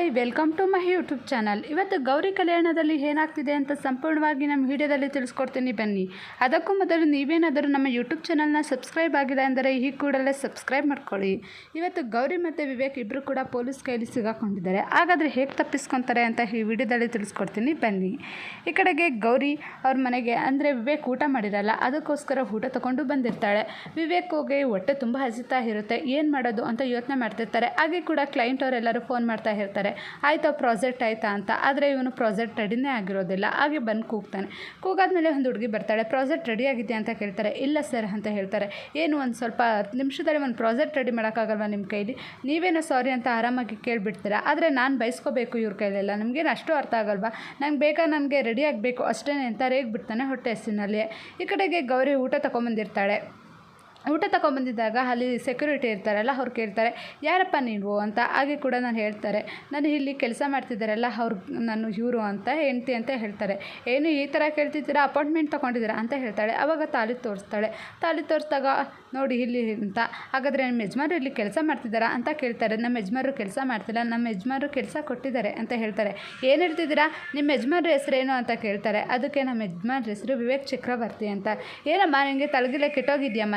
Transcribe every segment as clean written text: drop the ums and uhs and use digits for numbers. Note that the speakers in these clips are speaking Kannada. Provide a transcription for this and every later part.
Hi welcome to my YouTube channel. ಇವತ್ತು ಗೌರಿ ಕಲ್ಯಾಣದಲ್ಲಿ ಏನಾಗ್ತಿದೆ ಅಂತ ಸಂಪೂರ್ಣವಾಗಿ ನಮ್ಮ ವಿಡಿಯೋದಲ್ಲಿ ತಿಳಿಸ್ಕೊಡ್ತೀನಿ ಬನ್ನಿ. ಅದಕ್ಕೂ ಮೊದಲು ನೀವೇನಾದರೂ ನಮ್ಮ ಯೂಟ್ಯೂಬ್ ಚಾನಲ್ನ ಸಬ್ಸ್ಕ್ರೈಬ್ ಆಗಿದೆ ಅಂದರೆ ಈ ಕೂಡಲೇ ಸಬ್ಸ್ಕ್ರೈಬ್ ಮಾಡ್ಕೊಳ್ಳಿ. ಇವತ್ತು ಗೌರಿ ಮತ್ತು ವಿವೇಕ್ ಇಬ್ಬರು ಕೂಡ ಪೊಲೀಸ್ ಕೈಯಲ್ಲಿ ಸಿಗಾಕೊಂಡಿದ್ದಾರೆ. ಹಾಗಾದರೆ ಹೇಗೆ ತಪ್ಪಿಸ್ಕೊತಾರೆ ಅಂತ ಈ ವಿಡಿಯೋದಲ್ಲಿ ತಿಳಿಸ್ಕೊಡ್ತೀನಿ ಬನ್ನಿ. ಈ ಕಡೆಗೆ ಗೌರಿ ಅವ್ರ ಮನೆಗೆ ಅಂದರೆ ವಿವೇಕ್ ಊಟ ಮಾಡಿರಲ್ಲ, ಅದಕ್ಕೋಸ್ಕರ ಊಟ ತಗೊಂಡು ಬಂದಿರ್ತಾಳೆ. ವಿವೇಕ್ ಹೋಗಿ ಹೊಟ್ಟೆ ತುಂಬ ಹಸಿತಾ ಇರುತ್ತೆ, ಏನು ಮಾಡೋದು ಅಂತ ಯೋಚನೆ ಮಾಡ್ತಿರ್ತಾರೆ. ಹಾಗೆ ಕೂಡ ಕ್ಲೈಂಟ್ ಅವರೆಲ್ಲರೂ ಫೋನ್ ಮಾಡ್ತಾ ಇರ್ತಾರೆ, ಆಯಿತಾ ಪ್ರಾಜೆಕ್ಟ್ ಆಯಿತಾ ಅಂತ. ಆದರೆ ಇವನು ಪ್ರಾಜೆಕ್ಟ್ ರೆಡಿನೇ ಆಗಿರೋದಿಲ್ಲ. ಹಾಗೆ ಬಂದು ಕೂಗ್ತಾನೆ. ಕೂಗಾದ್ಮೇಲೆ ಒಂದು ಹುಡುಗಿ ಬರ್ತಾಳೆ, ಪ್ರಾಜೆಕ್ಟ್ ರೆಡಿ ಆಗಿದೆ ಅಂತ ಕೇಳ್ತಾರೆ. ಇಲ್ಲ ಸರ್ ಅಂತ ಹೇಳ್ತಾರೆ. ಏನು ಒಂದು ಸ್ವಲ್ಪ 10 ನಿಮಿಷದಲ್ಲಿ ಒಂದು ಪ್ರಾಜೆಕ್ಟ್ ರೆಡಿ ಮಾಡೋಕ್ಕಾಗಲ್ವ ನಿಮ್ಮ ಕೈಲಿ? ನೀವೇನೋ ಸಾರಿ ಅಂತ ಆರಾಮಾಗಿ ಕೇಳಿಬಿಡ್ತೀರಾ, ಆದರೆ ನಾನು ಬಯಸ್ಕೋಬೇಕು ಇವ್ರ ಕೈಲೆಲ್ಲ, ನಿಮಗೇನು ಅಷ್ಟು ಅರ್ಥ ಆಗಲ್ವಾ? ನಂಗೆ ಬೇಕಾ, ನನಗೆ ರೆಡಿ ಆಗಬೇಕು ಅಷ್ಟೇ ಅಂತ ರೇಗ್ಬಿಡ್ತಾನೆ ಹೊಟ್ಟೆ ಹಸಿನಲ್ಲಿ. ಈ ಕಡೆಗೆ ಗೌರಿ ಊಟ ತಗೊಂಬಂದಿರ್ತಾಳೆ. ಊಟ ತಗೊಂಬಂದಿದ್ದಾಗ ಅಲ್ಲಿ ಸೆಕ್ಯೂರಿಟಿ ಇರ್ತಾರಲ್ಲ, ಅವ್ರು ಕೇಳ್ತಾರೆ ಯಾರಪ್ಪ ನೀವು ಅಂತ. ಹಾಗೆ ಕೂಡ ನಾನು ಹೇಳ್ತಾರೆ, ನಾನು ಇಲ್ಲಿ ಕೆಲಸ ಮಾಡ್ತಿದ್ದಾರಲ್ಲ ನಾನು ಇವರು ಅಂತ ಹೆಂಡ್ತಿ ಅಂತ ಹೇಳ್ತಾರೆ. ಏನು ಈ ಥರ ಕೇಳ್ತಿದ್ದೀರಾ, ಅಪಾಯಿಂಟ್ಮೆಂಟ್ ತೊಗೊಂಡಿದ್ದೀರಾ ಅಂತ ಹೇಳ್ತಾಳೆ. ಆವಾಗ ತಾಳಿ ತೋರಿಸ್ತಾಳೆ. ತಾಳಿ ತೋರಿಸಿದಾಗ ನೋಡಿ ಇಲ್ಲಿ ಅಂತ. ಹಾಗಾದರೆ ನಮ್ಮ ಯಜಮಾನರು ಇಲ್ಲಿ ಕೆಲಸ ಮಾಡ್ತಿದ್ದಾರಾ ಅಂತ ಕೇಳ್ತಾರೆ. ನಮ್ಮ ಯಜಮಾನರು ಕೆಲಸ ಮಾಡ್ತಿಲ್ಲ, ನಮ್ಮ ಯಜಮಾನರು ಕೆಲಸ ಕೊಟ್ಟಿದ್ದಾರೆ ಅಂತ ಹೇಳ್ತಾರೆ. ಏನು ಹೇಳ್ತಿದ್ದೀರಾ, ನಿಮ್ಮ ಯಜಮಾನ್ರ ಹೆಸರೇನು ಅಂತ ಕೇಳ್ತಾರೆ. ಅದಕ್ಕೆ ನಮ್ಮ ಯಜಮಾನ್ರ ಹೆಸರು ವಿವೇಕ್ ಚಕ್ರವರ್ತಿ ಅಂತ. ಏನಮ್ಮ ನಿನಗೆ ತಲೆಗಿಲೆ ಕೆಟ್ಟೋಗಿದ್ಯಮ್ಮ,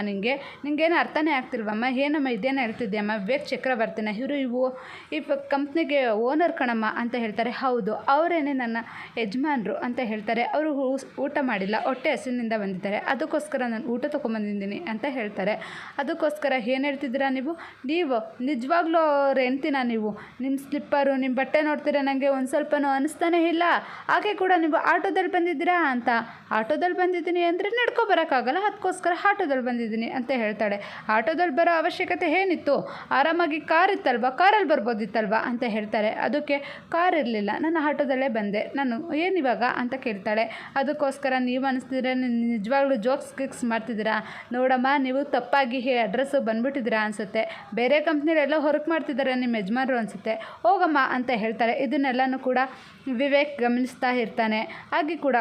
ನಿಂಗೇನು ಅರ್ಥನೇ ಆಗ್ತಿಲ್ವಮ್ಮ, ಏನಮ್ಮ ಇದೇನು ಹೇಳ್ತಿದ್ಯಮ್ಮ, ವಿವೇಕ್ ಚಕ್ರವರ್ತಿನ ಇವು ಈ ಕಂಪ್ನಿಗೆ ಓನರ್ ಕಣಮ್ಮ ಅಂತ ಹೇಳ್ತಾರೆ. ಹೌದು, ಅವರೇನೆ ನನ್ನ ಯಜಮಾನರು ಅಂತ ಹೇಳ್ತಾರೆ. ಅವರು ಊಟ ಮಾಡಿಲ್ಲ, ಹೊಟ್ಟೆ ಹಸಿನಿಂದ ಬಂದಿದ್ದಾರೆ, ಅದಕ್ಕೋಸ್ಕರ ನಾನು ಊಟ ತೊಗೊಂಬಂದಿದ್ದೀನಿ ಅಂತ ಹೇಳ್ತಾರೆ. ಅದಕ್ಕೋಸ್ಕರ ಏನು ಹೇಳ್ತಿದ್ದೀರಾ ನೀವು ನಿಜವಾಗ್ಲೂ ಅವ್ರ ಹೆಂಡ್ತಿನ ನೀವು? ನಿಮ್ಮ ಸ್ಲಿಪ್ಪರು ನಿಮ್ಮ ಬಟ್ಟೆ ನೋಡ್ತೀರಾ, ನನಗೆ ಒಂದು ಸ್ವಲ್ಪನೂ ಅನ್ನಿಸ್ತಾನೆ ಇಲ್ಲ. ಹಾಗೆ ಕೂಡ ನೀವು ಆಟೋದಲ್ಲಿ ಬಂದಿದ್ದೀರಾ ಅಂತ. ಆಟೋದಲ್ಲಿ ಬಂದಿದ್ದೀನಿ ಅಂದರೆ ನಡ್ಕೊ ಬರೋಕ್ಕಾಗಲ್ಲ, ಅದಕ್ಕೋಸ್ಕರ ಆಟೋದಲ್ಲಿ ಬಂದಿದ್ದೀನಿ ಅಂತ ಹೇಳ್ತಾಳೆ. ಆಟೋದಲ್ಲಿ ಬರೋ ಅವಶ್ಯಕತೆ ಏನಿತ್ತು, ಆರಾಮಾಗಿ ಕಾರ್ ಇತ್ತಲ್ವ, ಕಾರಲ್ಲಿ ಬರ್ಬೋದಿತ್ತಲ್ವ ಅಂತ ಹೇಳ್ತಾರೆ. ಅದಕ್ಕೆ ಕಾರ್ ಇರಲಿಲ್ಲ, ನಾನು ಆಟೋದಲ್ಲೇ ಬಂದೆ, ನಾನು ಏನಿವಾಗ ಅಂತ ಕೇಳ್ತಾಳೆ. ಅದಕ್ಕೋಸ್ಕರ ನೀವು ಅನ್ನಿಸ್ತಿದ್ರೆ ನಿಜವಾಗ್ಲೂ ಗಿಕ್ಸ್ ಮಾಡ್ತಿದ್ದೀರಾ ನೋಡಮ್ಮ, ನೀವು ತಪ್ಪಾಗಿ ಅಡ್ರೆಸ್ಸು ಬಂದುಬಿಟ್ಟಿದ್ದೀರಾ ಅನಿಸುತ್ತೆ, ಬೇರೆ ಕಂಪ್ನಿಲೆಲ್ಲ ಹೊರಗೆ ಮಾಡ್ತಿದ್ದಾರೆ ನಿಮ್ಮ ಯಜಮಾನರು ಅನಿಸುತ್ತೆ, ಹೋಗಮ್ಮ ಅಂತ ಹೇಳ್ತಾರೆ. ಇದನ್ನೆಲ್ಲನೂ ಕೂಡ ವಿವೇಕ್ ಗಮನಿಸ್ತಾ ಇರ್ತಾನೆ. ಹಾಗೆ ಕೂಡ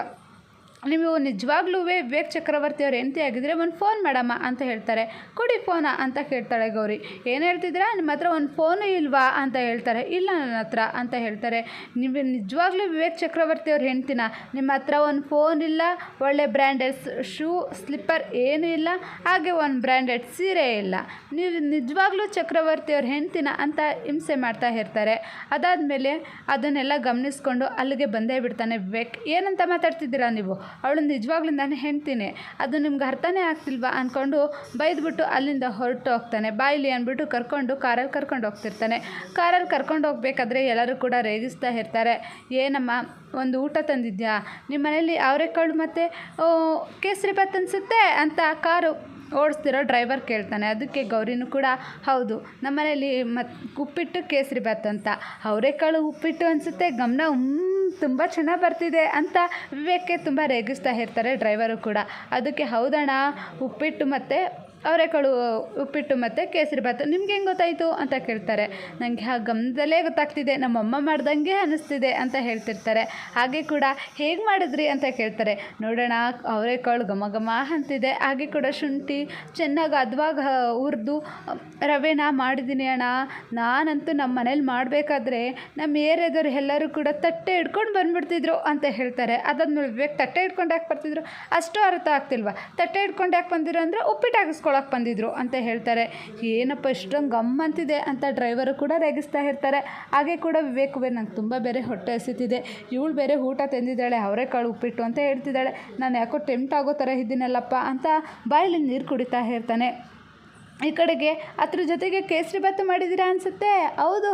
ನೀವು ನಿಜವಾಗ್ಲೂ ವಿವೇಕ್ ಚಕ್ರವರ್ತಿ ಅವ್ರು ಹೆಂಡ್ತಿ ಆಗಿದ್ದರೆ ಒಂದು ಫೋನ್ ಮಾಡಮ್ಮ ಅಂತ ಹೇಳ್ತಾರೆ. ಕೊಡಿ ಫೋನಾ ಅಂತ ಕೇಳ್ತಾಳೆ ಗೌರಿ. ಏನು ಹೇಳ್ತಿದ್ದೀರಾ, ನಿಮ್ಮ ಹತ್ರ ಒಂದು ಫೋನು ಇಲ್ವಾ ಅಂತ ಹೇಳ್ತಾರೆ. ಇಲ್ಲ ನನ್ನ ಹತ್ರ ಅಂತ ಹೇಳ್ತಾರೆ. ನೀವು ನಿಜವಾಗ್ಲೂ ವಿವೇಕ್ ಚಕ್ರವರ್ತಿ ಅವ್ರ ಹೆಂಡ್ತಿನ? ನಿಮ್ಮ ಹತ್ರ ಒಂದು ಫೋನ್ ಇಲ್ಲ, ಒಳ್ಳೆ ಬ್ರ್ಯಾಂಡೆಡ್ ಶೂ ಸ್ಲಿಪ್ಪರ್ ಏನೂ ಇಲ್ಲ, ಹಾಗೆ ಒಂದು ಬ್ರ್ಯಾಂಡೆಡ್ ಸೀರೆ ಇಲ್ಲ, ನೀವು ನಿಜವಾಗ್ಲೂ ಚಕ್ರವರ್ತಿ ಅವ್ರ ಹೆಂಡ್ತಿನ ಅಂತ ಹಿಂಸೆ ಮಾಡ್ತಾ ಇರ್ತಾರೆ. ಅದಾದಮೇಲೆ ಅದನ್ನೆಲ್ಲ ಗಮನಿಸ್ಕೊಂಡು ಅಲ್ಲಿಗೆ ಬಂದೇ ಬಿಡ್ತಾನೆ ವಿವೇಕ್. ಏನಂತ ಮಾತಾಡ್ತಿದ್ದೀರಾ ನೀವು, ಅವಳು ನಿಜವಾಗ್ಲೂ ನಾನು ಹೆಂಡ್ತೀನಿ, ಅದು ನಿಮ್ಗೆ ಅರ್ಥನೇ ಆಗ್ತಿಲ್ವಾ ಅಂದ್ಕೊಂಡು ಬೈದ್ಬಿಟ್ಟು ಅಲ್ಲಿಂದ ಹೊರಟು ಹೋಗ್ತಾನೆ. ಬಾಯಿಲಿ ಅಂದ್ಬಿಟ್ಟು ಕಾರಲ್ಲಿ ಕರ್ಕೊಂಡು ಹೋಗ್ತಿರ್ತಾನೆ. ಕಾರಲ್ಲಿ ಕರ್ಕೊಂಡು ಹೋಗ್ಬೇಕಾದ್ರೆ ಎಲ್ಲರೂ ಕೂಡ ರೇಗಿಸ್ತಾ ಇರ್ತಾರೆ. ಏನಮ್ಮ ಒಂದು ಊಟ ತಂದಿದ್ಯಾ, ನಿಮ್ಮ ಮನೇಲಿ ಅವರೆಕಾಳು ಮತ್ತು ಕೇಸರಿ ಬಾತ್ ಅನಿಸುತ್ತೆ ಅಂತ ಕಾರು ಓಡಿಸ್ತಿರೋ ಡ್ರೈವರ್ ಕೇಳ್ತಾನೆ. ಅದಕ್ಕೆ ಗೌರಿನೂ ಕೂಡ ಹೌದು, ನಮ್ಮ ಮನೇಲಿ ಉಪ್ಪಿಟ್ಟು ಕೇಸರಿ ಬಾತ್ ಅಂತ, ಅವರೆಕಾಳು ಉಪ್ಪಿಟ್ಟು ಅನಿಸುತ್ತೆ, ಗಮನ ತುಂಬ ಚೆನ್ನಾಗಿ ಬರ್ತಿದೆ ಅಂತ ವಿವೇಕ್ಗೆ ತುಂಬ ರೇಗಿಸ್ತಾ ಇರ್ತಾರೆ ಡ್ರೈವರು ಕೂಡ. ಅದಕ್ಕೆ ಹೌದಣ್ಣ, ಉಪ್ಪಿಟ್ಟು ಮತ್ತು ಅವರೆಕಾಳು ಉಪ್ಪಿಟ್ಟು ಮತ್ತು ಕೇಸರಿ ಬಾತು ನಿಮ್ಗೆ ಹೆಂಗೆ ಗೊತ್ತಾಯಿತು ಅಂತ ಕೇಳ್ತಾರೆ. ನನಗೆ ಆ ಗಮನದಲ್ಲೇ ಗೊತ್ತಾಗ್ತಿದೆ, ನಮ್ಮಮ್ಮ ಮಾಡ್ದಂಗೆ ಅನ್ನಿಸ್ತಿದೆ ಅಂತ ಹೇಳ್ತಿರ್ತಾರೆ. ಹಾಗೆ ಕೂಡ ಹೇಗೆ ಮಾಡಿದ್ರಿ ಅಂತ ಕೇಳ್ತಾರೆ. ನೋಡೋಣ, ಅವರೆಕಾಳು ಘಮ ಘಮ ಅಂತಿದೆ, ಹಾಗೆ ಕೂಡ ಶುಂಠಿ ಚೆನ್ನಾಗಿ ಹದವಾಗ ಹುರಿದು ರವೆನ ಮಾಡಿದ್ದೀನಿ ಅಣ್ಣ. ನಾನಂತೂ ನಮ್ಮ ಮನೇಲಿ ಮಾಡಬೇಕಾದ್ರೆ ನಮ್ಮ ಏರಿಯಾದವ್ರು ಎಲ್ಲರೂ ಕೂಡ ತಟ್ಟೆ ಹಿಡ್ಕೊಂಡು ಬಂದುಬಿಡ್ತಿದ್ರು ಅಂತ ಹೇಳ್ತಾರೆ. ಅದಾದ್ಮೇಲೆ ವಿವೇಕ್ ತಟ್ಟೆ ಹಿಡ್ಕೊಂಡು ಯಾಕೆ ಬರ್ತಿದ್ರು ಅಷ್ಟು ಅರ್ಥ ಆಗ್ತಿಲ್ವ, ತಟ್ಟೆ ಹಿಡ್ಕೊಂಡು ಯಾಕೆ ಬಂದಿರೋ ಅಂದರೆ ಉಪ್ಪಿಟ್ಟು ಹಾಕಿಸ್ಕೊಳ್ಳೋಕೆ ಬಂದಿದ್ರು ಅಂತ ಹೇಳ್ತಾರೆ. ಏನಪ್ಪ ಇಷ್ಟೊಂದು ಗಮ್ ಅಂತಿದೆ ಅಂತ ಡ್ರೈವರು ಕೂಡ ರೇಗಿಸ್ತಾ ಇರ್ತಾರೆ. ಹಾಗೆ ಕೂಡ ವಿವೇಕ್ ನಂಗೆ ತುಂಬ ಬೇರೆ ಹೊಟ್ಟೆ ಹಸಿತಿದೆ, ಇವಳು ಬೇರೆ ಊಟ ತಂದಿದ್ದಾಳೆ ಅವರೆಕಾಳು ಉಪ್ಪಿಟ್ಟು ಅಂತ ಹೇಳ್ತಿದ್ದಾಳೆ, ನಾನು ಯಾಕೋ ಟೆಂಪ್ಟ್ ಆಗೋ ಥರ ಇದ್ದೀನಲ್ಲಪ್ಪ ಅಂತ ಬಾಯಲ್ಲಿ ನೀರು ಕುಡಿತಾ ಇರ್ತಾನೆ. ಈ ಕಡೆಗೆ ಅದ್ರ ಜೊತೆಗೆ ಕೇಸರಿ ಬಾತು ಮಾಡಿದ್ದೀರಾ ಅನಿಸುತ್ತೆ.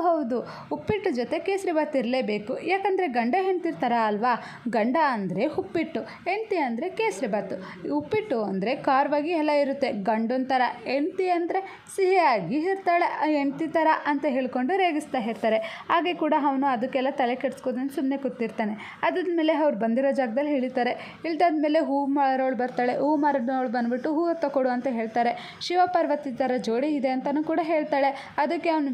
ಹೌದು, ಉಪ್ಪಿಟ್ಟು ಜೊತೆ ಕೇಸರಿ ಬಾತು ಇರಲೇಬೇಕು, ಯಾಕಂದರೆ ಗಂಡ ಹೆಂಡ್ತಿರ್ತಾರ ಅಲ್ವಾ, ಗಂಡ ಅಂದರೆ ಉಪ್ಪಿಟ್ಟು, ಹೆಂಡ್ತಿ ಅಂದರೆ ಕೇಸರಿ ಬಾತು. ಉಪ್ಪಿಟ್ಟು ಅಂದರೆ ಖಾರವಾಗಿ ಎಲ್ಲ ಇರುತ್ತೆ, ಗಂಡನ ಥರ, ಹೆಂಡ್ತಿ ಅಂದರೆ ಸಿಹಿಯಾಗಿ ಇರ್ತಾಳೆ ಹೆಂಡ್ತಿ ಥರ ಅಂತ ಹೇಳ್ಕೊಂಡು ರೇಗಿಸ್ತಾ ಇರ್ತಾರೆ. ಹಾಗೆ ಕೂಡ ಅವನು ಅದಕ್ಕೆಲ್ಲ ತಲೆ ಕೆಡಿಸ್ಕೋದಂತ ಸುಮ್ಮನೆ ಕೂತಿರ್ತಾನೆ. ಅದಾದಮೇಲೆ ಅವ್ರು ಬಂದಿರೋ ಜಾಗದಲ್ಲಿ ಇಳಿದಾದ್ಮೇಲೆ ಹೂ ಮಾರೋಳು ಬರ್ತಾಳೆ. ಹೂ ಮಾರೋಳು ಬಂದುಬಿಟ್ಟು ಹೂ ತಗೊಡು ಅಂತ ಹೇಳ್ತಾರೆ. ಶಿವಪಾರ್ವತಿ ಥರ ಜೋಡಿ ಇದೆ ಅಂತಲೂ ಕೂಡ ಹೇಳ್ತಾಳೆ. ಅದಕ್ಕೆ ಅವ್ನು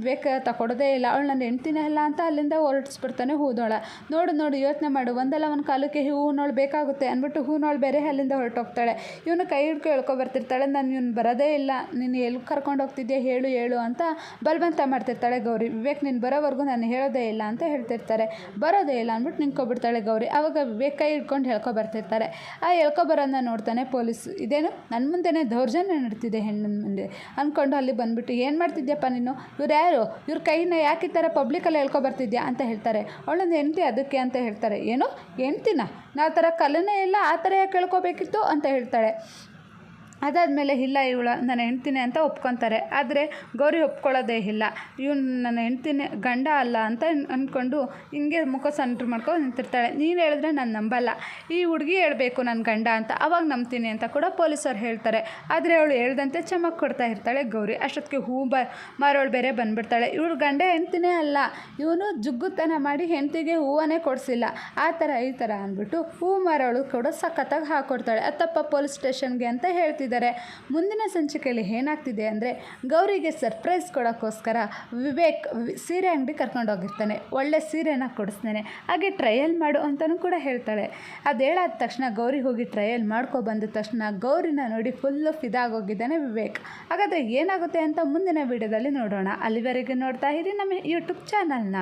ತಗೊಡೋದೇ ಇಲ್ಲ, ಅವಳು ನನ್ನ ಹೆಂಡ್ತಿನೇ ಅಲ್ಲ ಅಂತ ಅಲ್ಲಿಂದ ಹೊರಟಿಸ್ಬಿಡ್ತಾನೆ ಹೂನೋಳ. ನೋಡು ಯೋಚನೆ ಮಾಡು, ಒಂದಲ್ಲ ಒಂದು ಕಾಲಕ್ಕೆ ಹೂನೋಳು ಬೇಕಾಗುತ್ತೆ ಅಂದ್ಬಿಟ್ಟು ಹೂನೋಳು ಬೇರೆ ಅಲ್ಲಿಂದ ಹೊರಟೋಗ್ತಾಳೆ. ಇವನು ಕೈ ಹಿಡ್ಕೊ ಬರ್ತಿರ್ತಾಳೆ. ನಾನು ಇವನು ಬರೋದೇ ಇಲ್ಲ, ನೀನು ಎಲ್ಲಿ ಕರ್ಕೊಂಡು ಹೋಗ್ತಿದ್ಯಾ ಹೇಳು ಅಂತ ಬಲವಂತ ಮಾಡ್ತಿರ್ತಾಳೆ ಗೌರಿ. ವಿವೇಕ್ ನೀನು ಬರೋವರೆಗೂ ನಾನು ಹೇಳೋದೇ ಇಲ್ಲ ಅಂತ ಹೇಳ್ತಿರ್ತಾರೆ. ಬರೋದೇ ಇಲ್ಲ ಅಂದ್ಬಿಟ್ಟು ನಿಂತ್ಕೊಬಿಡ್ತಾಳೆ ಗೌರಿ. ಆವಾಗ ವಿವೇಕ್ ಕೈ ಹಿಡ್ಕೊಂಡು ಬರ್ತಿರ್ತಾರೆ. ಆ ಬರೋದನ್ನ ನೋಡ್ತಾನೆ ಪೊಲೀಸ್. ಇದೇನು ನನ್ನ ಮುಂದೆನೇ ದೌರ್ಜನ್ಯ ನಡೀತಿದೆ ಹೆಣ್ಣಿನ ಮುಂದೆ ಅಂದ್ಕೊಂಡು ಅಲ್ಲಿ ಬಂದುಬಿಟ್ಟು ಏನು ಮಾಡ್ತಿದ್ಯಪ್ಪ ನೀನು, ಇವ್ರು ಯಾರು, ಇವ್ರ ಕೈನ ಯಾಕೆ ಈ ಥರ ಪಬ್ಲಿಕಲ್ಲಿ ಬರ್ತಿದ್ಯಾ ಅಂತ ಹೇಳ್ತಾರೆ. ಅವಳೊಂದು ಹೆಂಡ್ತಿ ಅದಕ್ಕೆ ಅಂತ ಹೇಳ್ತಾರೆ. ಏನು ಹೆಂಡ್ತಿನ, ನಾವು ಥರ ಕಲೆನೇ ಇಲ್ಲ, ಆ ಥರ ಯಾಕೆ ಕೇಳ್ಕೊಬೇಕಿತ್ತು ಅಂತ ಹೇಳ್ತಾಳೆ. ಅದಾದಮೇಲೆ ಇಲ್ಲ ಇವಳು ನನ್ನ ಹೆಂಡ್ತಿನೇ ಅಂತ ಒಪ್ಕೊತಾರೆ. ಆದರೆ ಗೌರಿ ಒಪ್ಕೊಳ್ಳೋದೇ ಇಲ್ಲ. ಇವನು ನನ್ನ ಹೆಂಡ್ತಿನೇ ಗಂಡ ಅಲ್ಲ ಅಂತ ಅಂದ್ಕೊಂಡು ಹಿಂಗೆ ಮುಖ ಸೆಂಟ್ರ್ ಮಾಡ್ಕೊಂಡು ನಿಂತಿರ್ತಾಳೆ. ನೀನು ಹೇಳಿದ್ರೆ ನಾನು ನಂಬಲ್ಲ, ಈ ಹುಡುಗಿ ಹೇಳಬೇಕು ನನ್ನ ಗಂಡ ಅಂತ, ಅವಾಗ ನಂಬ್ತೀನಿ ಅಂತ ಕೂಡ ಪೊಲೀಸರು ಹೇಳ್ತಾರೆ. ಆದರೆ ಅವಳು ಹೇಳ್ದಂತೆ ಚಮಕ್ ಕೊಡ್ತಾ ಇರ್ತಾಳೆ ಗೌರಿ. ಅಷ್ಟೊತ್ತಿಗೆ ಮಾರೋಳು ಬೇರೆ ಬಂದುಬಿಡ್ತಾಳೆ. ಇವಳು ಗಂಡ ಹೆಂಡ್ತಿನೇ ಅಲ್ಲ, ಇವನು ಜುಗ್ಗುತನ ಮಾಡಿ ಹೆಂಡ್ತಿಗೆ ಹೂವನ್ನೇ ಕೊಡಿಸಿಲ್ಲ, ಆ ಥರ ಈ ಥರ ಅಂದ್ಬಿಟ್ಟು ಹೂ ಮಾರೋಳು ಕೂಡ ಸಖತ್ತಾಗಿ ಹಾಕ್ಕೊಡ್ತಾಳೆ. ಅತ್ತಪ್ಪ ಪೊಲೀಸ್ ಸ್ಟೇಷನ್ಗೆ ಅಂತ ಹೇಳ್ತಿದ್ದಾರೆ. ಮುಂದಿನ ಸಂಚಿಕೆಯಲ್ಲಿ ಏನಾಗ್ತಿದೆ ಅಂದರೆ ಗೌರಿಗೆ ಸರ್ಪ್ರೈಸ್ ಕೊಡೋಕ್ಕೋಸ್ಕರ ವಿವೇಕ್ ಸೀರೆ ಅಂಗಡಿ ಕರ್ಕೊಂಡೋಗಿರ್ತಾನೆ. ಒಳ್ಳೆ ಸೀರೆನ ಕೊಡಿಸ್ತಾನೆ. ಹಾಗೆ ಟ್ರಯಲ್ ಮಾಡು ಅಂತಲೂ ಕೂಡ ಹೇಳ್ತಾಳೆ. ಅದು ಹೇಳಾದ ತಕ್ಷಣ ಗೌರಿ ಹೋಗಿ ಟ್ರಯಲ್ ಬಂದ ತಕ್ಷಣ ಗೌರಿನ ನೋಡಿ ಫುಲ್ಲು ಫಿದಾಗೋಗಿದ್ದಾನೆ ವಿವೇಕ್. ಹಾಗಾದರೆ ಏನಾಗುತ್ತೆ ಅಂತ ಮುಂದಿನ ವಿಡಿಯೋದಲ್ಲಿ ನೋಡೋಣ. ಅಲ್ಲಿವರೆಗೆ ನೋಡ್ತಾ ಇರಿ ನಮ್ಮ ಯೂಟ್ಯೂಬ್ ಚಾನಲ್ನ.